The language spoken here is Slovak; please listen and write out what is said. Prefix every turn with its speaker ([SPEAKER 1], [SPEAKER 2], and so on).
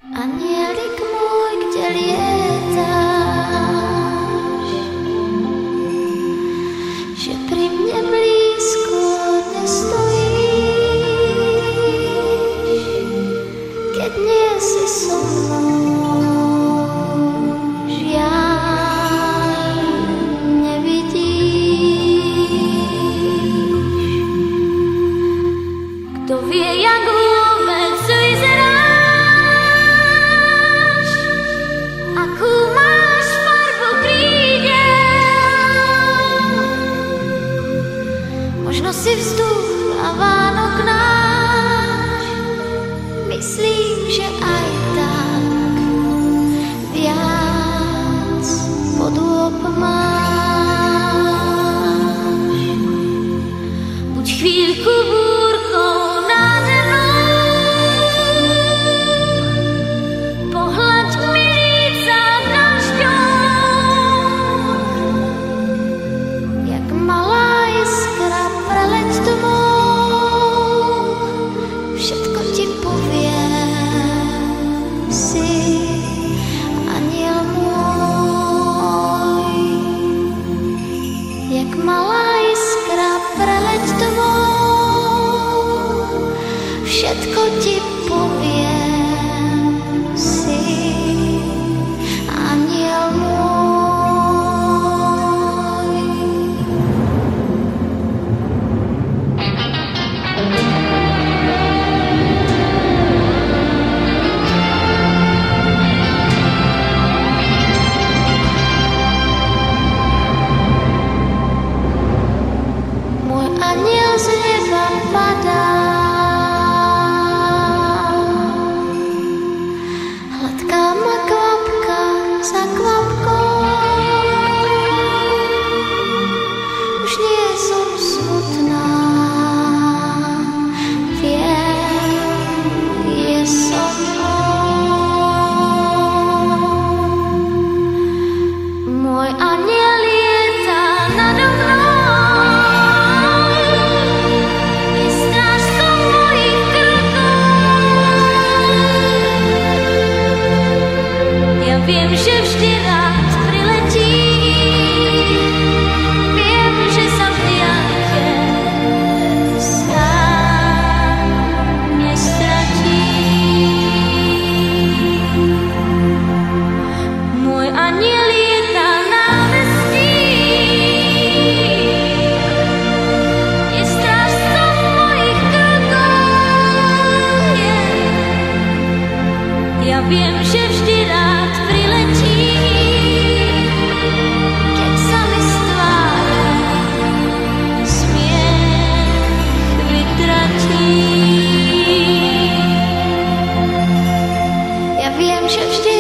[SPEAKER 1] Anielik môj, kde lietáš, že pri mne blízko nestojíš, keď nie si so mnou, žiaľ nevidíš. Kto vie, jak vôbec vyzeráš, akú máš farbu krídel, možno si vzduch a Vánok náš, myslím, že aj tak viac podôb máš. Buď chvíľku búrkou nade mnou, pohľaď mi líca dažďom, jak malá iskra preleď tmou, všetko ti poviem, si aniel môj. Jak malá iskra preleď tmou, všetko ti poviem, si aniel môj. Môj aniel z neba padá, hladká ma kvapka za kvapkou, už nie som smutná, viem, je so mnou. Môj aniel lieta nado mnou, je strážcom mojich krokov. Ja viem, že vždy rád priletí, viem, že sa v diaľke sám nestratí. Môj aniel lieta návestí, je strážcom mojich krokov. Ja viem, že vždy rád priletí, keď sa mi z tváre smiech vytratí. Ja viem, že vždy